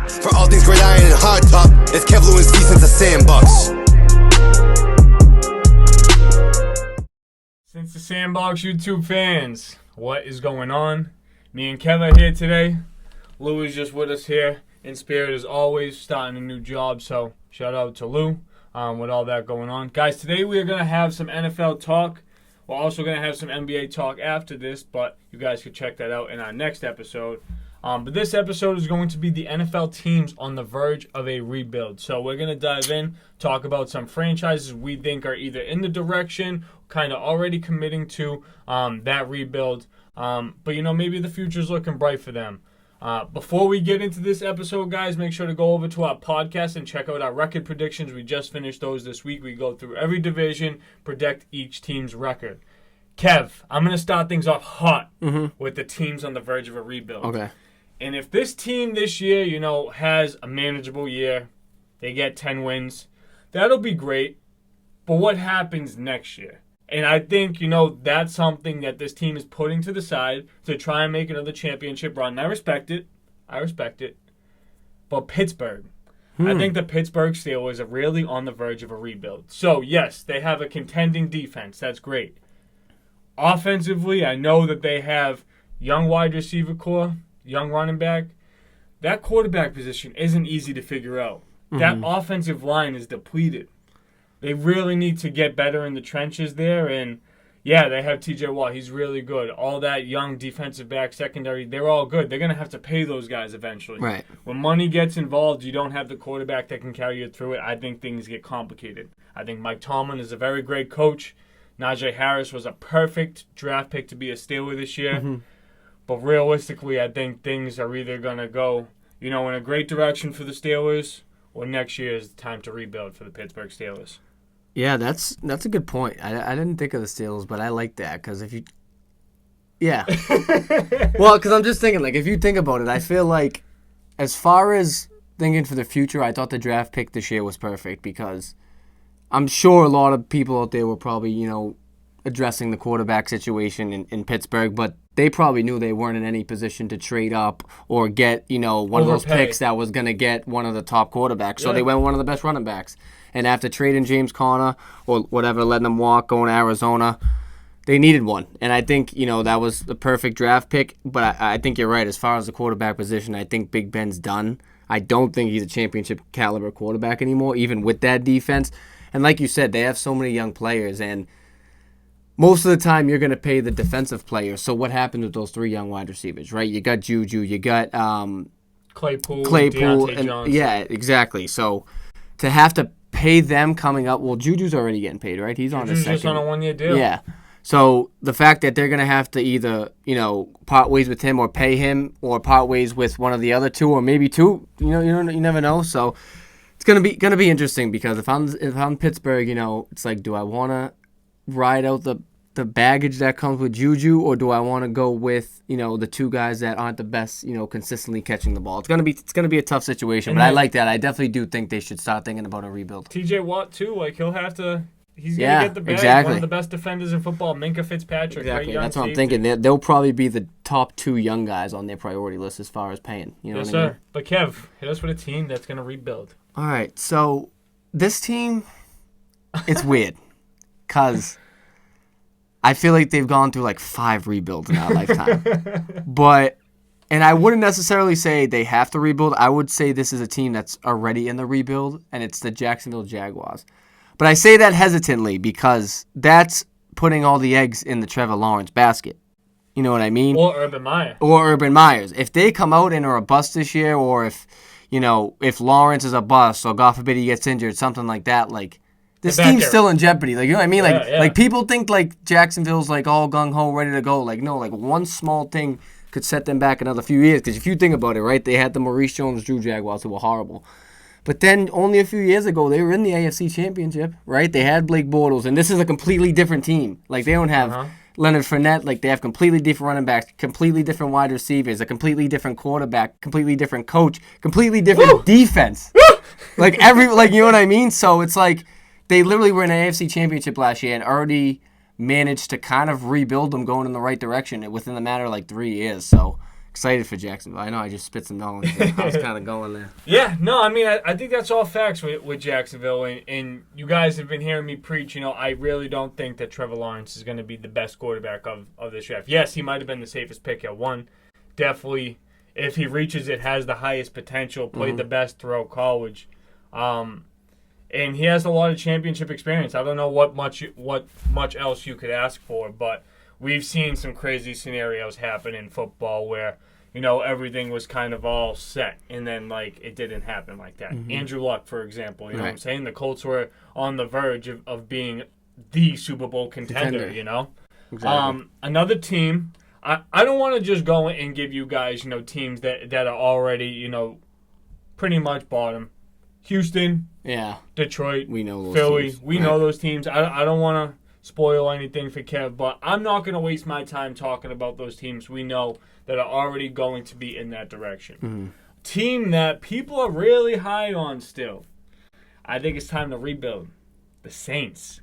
For all things great iron and hard top, it's Kev Lewis since the Sandbox. Since the Sandbox YouTube fans, what is going on? Me and Kev are here today. Lou is just with us here in spirit as always, starting a new job, so shout out to Lou with all that going on. Guys, today we are going to have some NFL talk. We're also going to have some NBA talk after this, but you guys can check that out in our next episode. But this episode is going to be the NFL teams on the verge of a rebuild. So we're going to dive in, talk about some franchises we think are either in the direction, kind of already committing to that rebuild. But, maybe the future's looking bright for them. Before we get into this episode, guys, make sure to go over to our podcast and check out our record predictions. We just finished those this week. We go through every division, predict each team's record. Kev, I'm going to start things off hot with the teams on the verge of a rebuild. Okay. And if this team this year, has a manageable year, they get 10 wins, that'll be great. But what happens next year? And I think, that's something that this team is putting to the side to try and make another championship run. And I respect it. But Pittsburgh. I think the Pittsburgh Steelers are really on the verge of a rebuild. So, yes, they have a contending defense. That's great. Offensively, I know that they have young wide receiver core, young running back. That quarterback position isn't easy to figure out. That offensive line is depleted. They really need to get better in the trenches there. And, yeah, they have T.J. Watt. He's really good. All that young defensive back secondary, they're all good. They're going to have to pay those guys eventually. Right. When money gets involved, you don't have the quarterback that can carry you through it. I think things get complicated. I think Mike Tomlin is a very great coach. Najee Harris was a perfect draft pick to be a Steeler this year. But realistically, I think things are either going to go, in a great direction for the Steelers, or next year is the time to rebuild for the Pittsburgh Steelers. Yeah, that's a good point. I didn't think of the Steelers, but I like that because if you... Yeah. Well, because I'm just thinking, if you think about it, I feel like as far as thinking for the future, I thought the draft pick this year was perfect because I'm sure a lot of people out there were probably, addressing the quarterback situation in Pittsburgh, but they probably knew they weren't in any position to trade up or get, one of those picks that was going to get one of the top quarterbacks. So they went one of the best running backs. And after trading James Conner or whatever, letting him walk, going to Arizona, they needed one. And I think, that was the perfect draft pick. But I think you're right. As far as the quarterback position, I think Big Ben's done. I don't think he's a championship caliber quarterback anymore, even with that defense. And like you said, they have so many young players, and most of the time you're going to pay the defensive players. So what happened with those three young wide receivers, right? You got Juju, you got Claypool, and Johnson. Yeah, exactly. So to have to pay them coming up, well, Juju's already getting paid, right? He's on his second. Juju's just on a one-year deal. Yeah. So the fact that they're going to have to either, part ways with him or pay him or part ways with one of the other two or maybe two, you never know. So it's going to be interesting because if I'm Pittsburgh, it's like, do I want to ride out the baggage that comes with Juju, or do I want to go with the two guys that aren't the best consistently catching the ball? It's gonna be a tough situation, but I like that. I definitely do think they should start thinking about a rebuild. T.J. Watt too, he'll have to. He's gonna get the bag. Exactly. One of the best defenders in football, Minka Fitzpatrick. Exactly. Right, That's what I'm thinking. They'll probably be the top two young guys on their priority list as far as paying. Yes, sir. But Kev, hit us with a team that's gonna rebuild. All right, so this team, it's weird. Because I feel like they've gone through 5 rebuilds in our lifetime. And I wouldn't necessarily say they have to rebuild. I would say this is a team that's already in the rebuild, and it's the Jacksonville Jaguars. But I say that hesitantly because that's putting all the eggs in the Trevor Lawrence basket. You know what I mean? Or Urban Meyer. If they come out and are a bust this year, or if Lawrence is a bust, or God forbid he gets injured, something like that, this team's still in jeopardy. You know what I mean? People think Jacksonville's all gung-ho, ready to go. No, one small thing could set them back another few years. Because if you think about it, right, they had the Maurice Jones-Drew Jaguars who were horrible. But then only a few years ago, they were in the AFC Championship, right? They had Blake Bortles, and this is a completely different team. They don't have Leonard Fournette. They have completely different running backs, completely different wide receivers, a completely different quarterback, completely different coach, completely different defense. You know what I mean? So it's they literally were in an AFC Championship last year and already managed to kind of rebuild them going in the right direction within the matter of 3 years. So excited for Jacksonville. I know I just spit some knowledge. I was kind of going there. Yeah, no, I mean, I think that's all facts with Jacksonville. And you guys have been hearing me preach. I really don't think that Trevor Lawrence is going to be the best quarterback of this draft. Yes, he might have been the safest pick at 1. Definitely, if he reaches it, has the highest potential, played the best throughout college. And he has a lot of championship experience. I don't know what much else you could ask for, but we've seen some crazy scenarios happen in football where, everything was kind of all set, and then, it didn't happen like that. Andrew Luck, for example, you know what I'm saying? The Colts were on the verge of being the Super Bowl contender. Exactly. Another team, I don't want to just go and give you guys, teams that are already, pretty much bottom. Houston, Detroit, we know those Philly, teams. we know those teams. I don't want to spoil anything for Kev, but I'm not going to waste my time talking about those teams we know that are already going to be in that direction. Team that people are really high on still. I think it's time to rebuild. The Saints.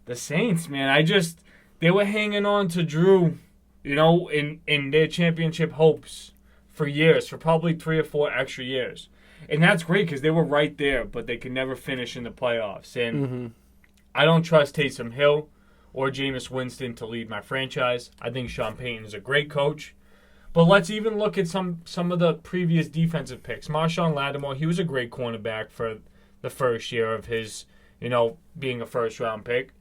The Saints, man. They were hanging on to Drew, in their championship hopes for years, for probably 3 or 4 extra years. And that's great because they were right there, but they could never finish in the playoffs. And I don't trust Taysom Hill or Jameis Winston to lead my franchise. I think Sean Payton is a great coach. But let's even look at some of the previous defensive picks. Marshawn Lattimore, he was a great cornerback for the first year of his, being a first-round pick.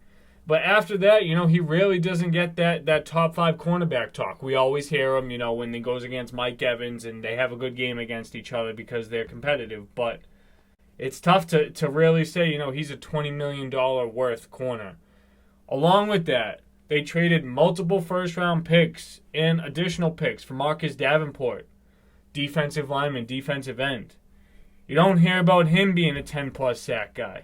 But after that, he really doesn't get that top 5 cornerback talk. We always hear him, when he goes against Mike Evans and they have a good game against each other because they're competitive. But it's tough to really say, he's a $20 million worth corner. Along with that, they traded multiple first-round picks and additional picks for Marcus Davenport, defensive lineman, defensive end. You don't hear about him being a 10-plus sack guy.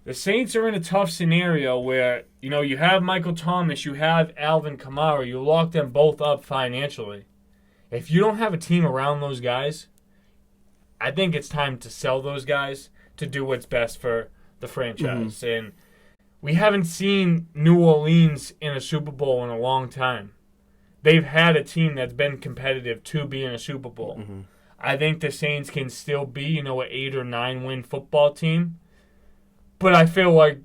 The Saints are in a tough scenario where, you have Michael Thomas, you have Alvin Kamara, you lock them both up financially. If you don't have a team around those guys, I think it's time to sell those guys to do what's best for the franchise. And we haven't seen New Orleans in a Super Bowl in a long time. They've had a team that's been competitive to be in a Super Bowl. I think the Saints can still be, an 8 or 9 win football team. But I feel like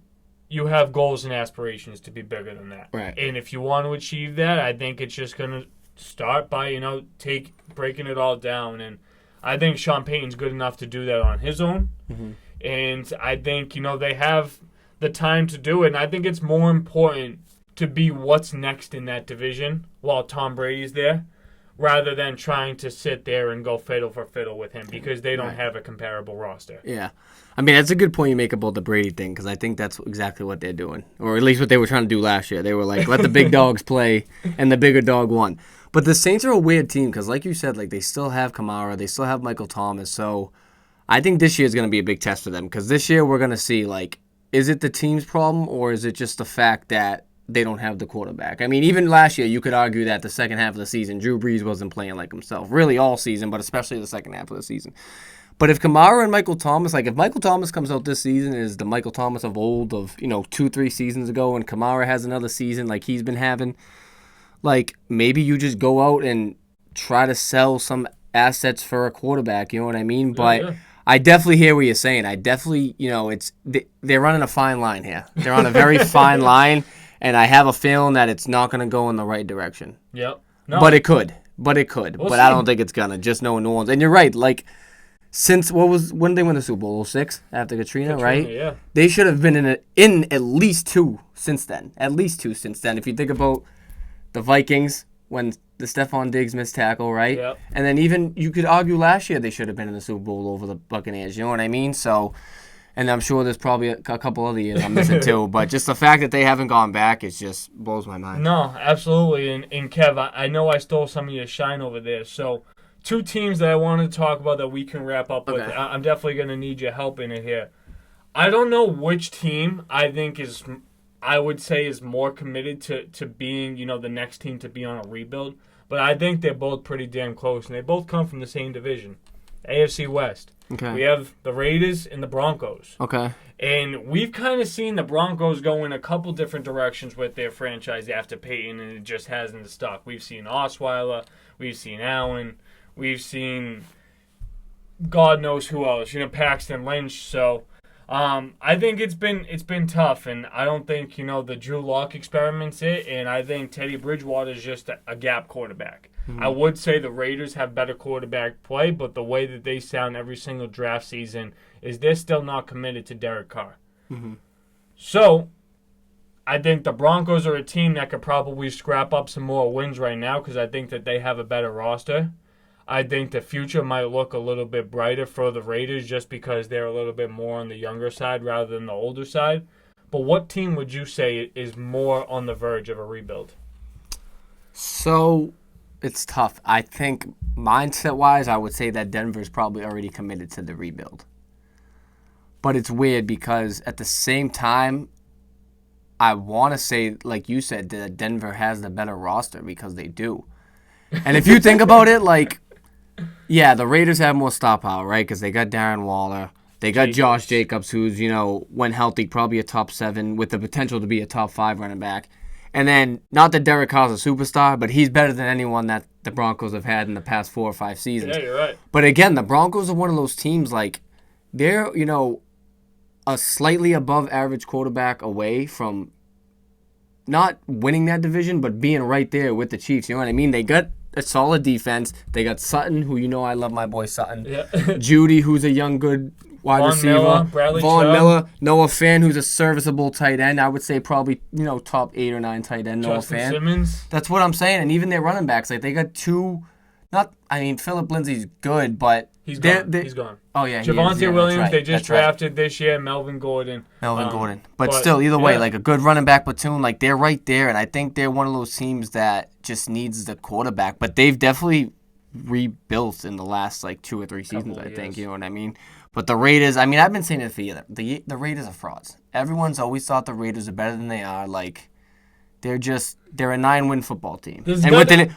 you have goals and aspirations to be bigger than that. Right. And if you want to achieve that, I think it's just going to start by, breaking it all down. And I think Sean Payton's good enough to do that on his own. And I think, they have the time to do it. And I think it's more important to be what's next in that division while Tom Brady's there, rather than trying to sit there and go fiddle for fiddle with him because they don't have a comparable roster. Yeah. I mean, that's a good point you make about the Brady thing because I think that's exactly what they're doing, or at least what they were trying to do last year. They were like, let the big dogs play, and the bigger dog won. But the Saints are a weird team because, like you said, they still have Kamara, they still have Michael Thomas. So I think this year is going to be a big test for them because this year we're going to see, is it the team's problem or is it just the fact that they don't have the quarterback? I mean, even last year, you could argue that the second half of the season, Drew Brees wasn't playing like himself. Really all season, but especially the second half of the season. But if Kamara and Michael Thomas, if Michael Thomas comes out this season is the Michael Thomas of old of, 2-3 seasons ago, and Kamara has another season like he's been having, maybe you just go out and try to sell some assets for a quarterback, you know what I mean? But I definitely hear what you're saying. I definitely, they're running a fine line here. They're on a very fine line. And I have a feeling that it's not going to go in the right direction. Yep. No. But it could. We'll see. I don't think it's going to. Just knowing New Orleans. And you're right. Since, when did they win the Super Bowl? 06? After Katrina, right? Yeah. They should have been in at least 2 since then. At least 2 since then. If you think about the Vikings, when the Stephon Diggs missed tackle, right? Yep. And then even, you could argue last year they should have been in the Super Bowl over the Buccaneers. You know what I mean? So... And I'm sure there's probably a couple other years I'm missing too. But just the fact that they haven't gone back, it just blows my mind. No, absolutely. And Kev, I know I stole some of your shine over there. So 2 teams that I wanted to talk about that we can wrap up with. I'm definitely going to need your help in it here. I don't know which team I would say is more committed to being, the next team to be on a rebuild. But I think they're both pretty damn close. And they both come from the same division. AFC West. Okay. We have the Raiders and the Broncos. Okay. And we've kind of seen the Broncos go in a couple different directions with their franchise after Peyton, and it just hasn't stuck. We've seen Osweiler, we've seen Allen, we've seen God knows who else, Paxton Lynch. So I think it's been tough, and I don't think the Drew Lock experiment's it, and I think Teddy Bridgewater is just a gap quarterback. I would say the Raiders have better quarterback play, but the way that they sound every single draft season is they're still not committed to Derek Carr. So I think the Broncos are a team that could probably scrap up some more wins right now because I think that they have a better roster. I think the future might look a little bit brighter for the Raiders just because they're a little bit more on the younger side rather than the older side. But what team would you say is more on the verge of a rebuild? So it's tough. I think mindset-wise, I would say that Denver's probably already committed to the rebuild. But it's weird because at the same time, I want to say, like you said, that Denver has the better roster because they do. And if you think about it, yeah, the Raiders have more star power, right? Because they got Darren Waller. They got Josh Jacobs, who's, when healthy, probably a top 7 with the potential to be a top 5 running back. And then, not that Derek Carr's a superstar, but he's better than anyone that the Broncos have had in the past 4 or 5 seasons. Yeah, you're right. But again, the Broncos are one of those teams, they're, a slightly above average quarterback away from not winning that division, but being right there with the Chiefs. You know what I mean? They got a solid defense. They got Sutton, who I love my boy Sutton. Yeah. Judy, who's a young, good wide receiver. Miller, Bradley Vaughn Chubb. Miller. Noah Fan, who's a serviceable tight end. I would say probably, top 8 or 9 tight end. Noah Justin Fan. Simmons. That's what I'm saying. And even their running backs, they got 2. Philip Lindsay's good, but He's gone. He's gone. Oh, yeah. Javonte Williams, right. they just drafted this year. Melvin Gordon. But still, either way, a good running back platoon, they're right there. And I think they're one of those teams that just needs the quarterback. But they've definitely rebuilt in the last, 2 or 3 seasons, I think. You know what I mean? But the Raiders, I've been saying it for years. The Raiders are frauds. Everyone's always thought the Raiders are better than they are. They're a 9-win football team. And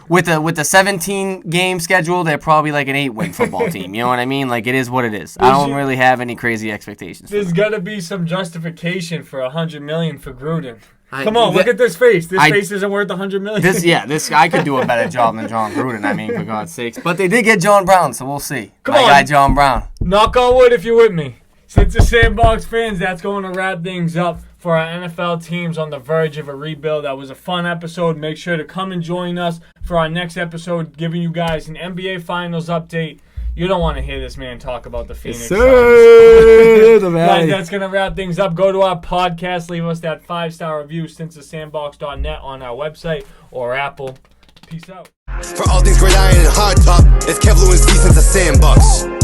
with a 17-game schedule, they're probably an 8-win football team. You know what I mean? It is what it is. I don't really have any crazy expectations. There's got to be some justification for $100 million for Gruden. Come on, look at this face. This face isn't worth $100 million. This guy could do a better job than John Gruden. For God's sakes. But they did get John Brown, so we'll see. Come on, guy John Brown. Knock on wood if you're with me. Since the Sandbox fans, that's going to wrap things up for our NFL teams on the verge of a rebuild. That was a fun episode. Make sure to come and join us for our next episode, giving you guys an NBA Finals update. You don't want to hear this man talk about the Phoenix Suns. Guys, that's going to wrap things up. Go to our podcast. Leave us that 5-star review, sandbox.net on our website or Apple. Peace out. For all things great iron and hard top, it's Kev Lewis since the Sandbox.